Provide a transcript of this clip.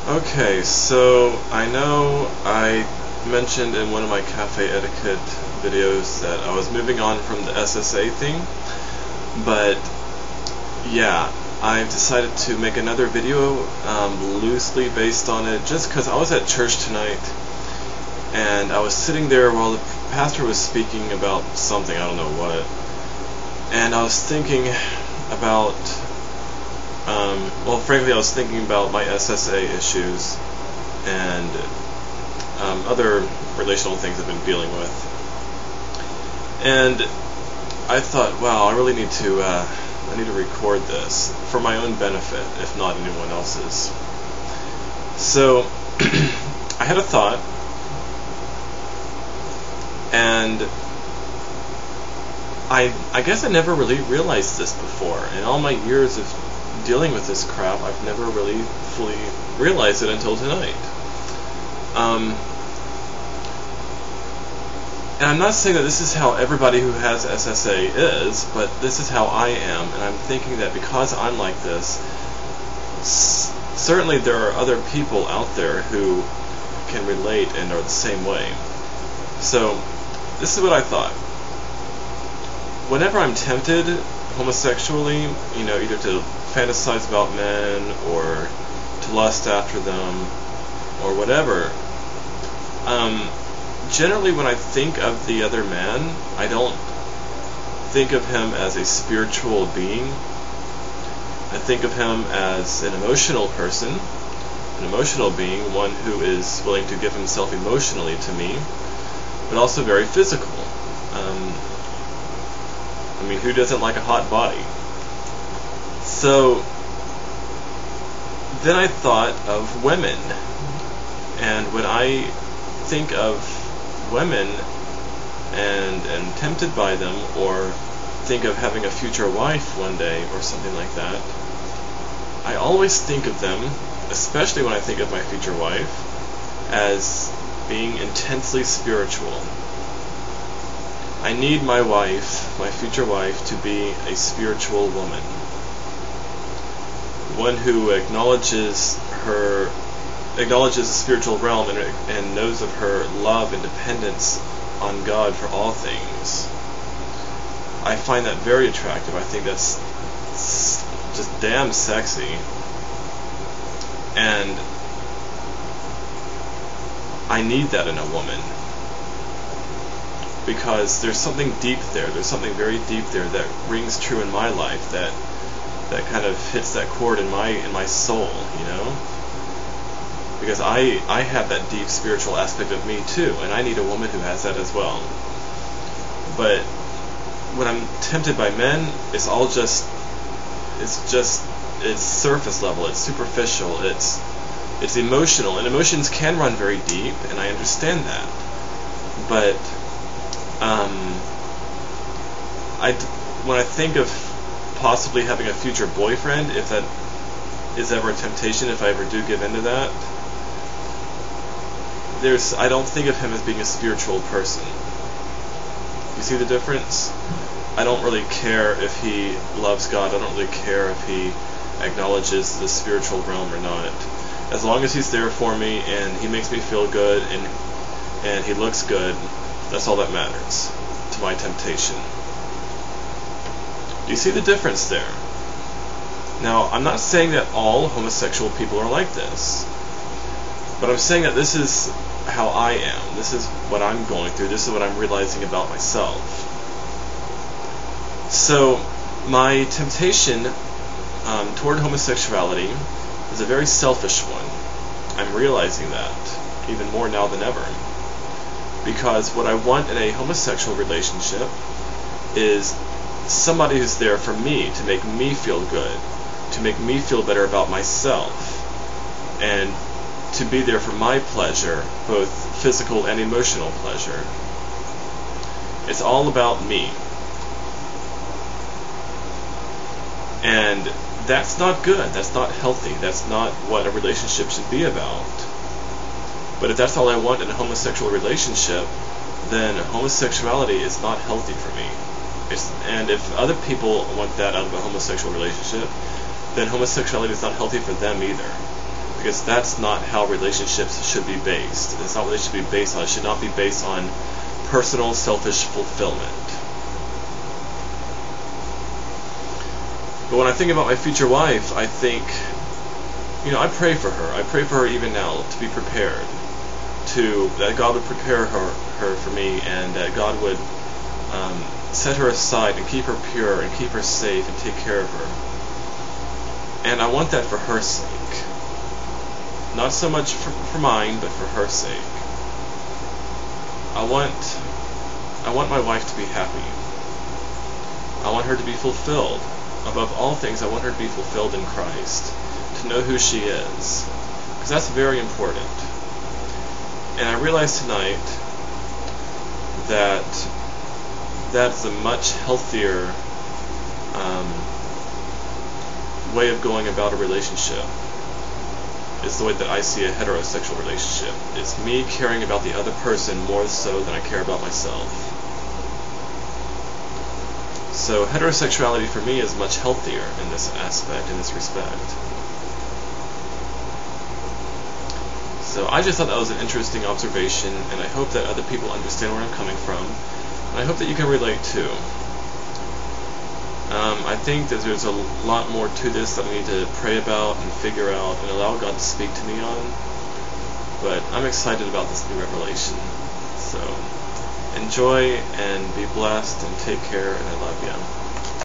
Okay, so I know I mentioned in one of my cafe etiquette videos that I was moving on from the SSA thing, but yeah, I've decided to make another video loosely based on it just because I was at church tonight and I was sitting there while the pastor was speaking about something, I don't know what, and I was thinking about well, frankly, I was thinking about my SSA issues and other relational things I've been dealing with. And I thought, wow, I really need to record this for my own benefit, if not anyone else's. So, I had a thought, and I guess I never really realized this before. In all my years of dealing with this crap, I've never really fully realized it until tonight. And I'm not saying that this is how everybody who has SSA is, but this is how I am, and I'm thinking that because I'm like this, certainly there are other people out there who can relate and are the same way. So, this is what I thought. Whenever I'm tempted homosexually, either to fantasize about men or to lust after them or whatever, generally when I think of the other man, I don't think of him as a spiritual being. I think of him as an emotional person, an emotional being, one who is willing to give himself emotionally to me, but also very physical. Who doesn't like a hot body? So then I thought of women, and when I think of women and am tempted by them, or think of having a future wife one day or something like that, I always think of them, especially when I think of my future wife, as being intensely spiritual. I need my wife, my future wife, to be a spiritual woman. One who acknowledges the spiritual realm and knows of her love and dependence on God for all things. I find that very attractive. I think that's just damn sexy. And I need that in a woman, because there's something deep there. There's something very deep there that rings true in my life, that kind of hits that chord in my soul, Because I have that deep spiritual aspect of me too, and I need a woman who has that as well. But when I'm tempted by men, it's surface level, it's superficial, it's emotional, and emotions can run very deep, and I understand that. But when I think of possibly having a future boyfriend, if that is ever a temptation, if I ever do give into that, I don't think of him as being a spiritual person. You see the difference? I don't really care if he loves God. I don't really care if he acknowledges the spiritual realm or not. As long as he's there for me and he makes me feel good and he looks good, that's all that matters to my temptation. Do you see the difference there? Now, I'm not saying that all homosexual people are like this, but I'm saying that this is how I am. This is what I'm going through. This is what I'm realizing about myself. So, my temptation toward homosexuality is a very selfish one. I'm realizing that even more now than ever. Because what I want in a homosexual relationship is somebody who's there for me, to make me feel good, to make me feel better about myself, and to be there for my pleasure, both physical and emotional pleasure. It's all about me. And that's not good, that's not healthy, that's not what a relationship should be about. But if that's all I want in a homosexual relationship, then homosexuality is not healthy for me. And if other people want that out of a homosexual relationship, then homosexuality is not healthy for them either. because that's not how relationships should be based. That's not what they should be based on. It should not be based on personal, selfish fulfillment. But when I think about my future wife, I think, I pray for her. I pray for her even now to be prepared, that God would prepare her for me, and that God would set her aside and keep her pure and keep her safe and take care of her. And I want that for her sake. Not so much for mine, but for her sake. I want my wife to be happy. I want her to be fulfilled. Above all things, I want her to be fulfilled in Christ, to know who she is, because that's very important. And I realized tonight that that's a much healthier way of going about a relationship. It's the way that I see a heterosexual relationship. It's me caring about the other person more so than I care about myself. So heterosexuality for me is much healthier in this aspect, in this respect. So I just thought that was an interesting observation, and I hope that other people understand where I'm coming from, and I hope that you can relate too. I think that there's a lot more to this that I need to pray about and figure out and allow God to speak to me on, but I'm excited about this new revelation. So enjoy and be blessed and take care, and I love you.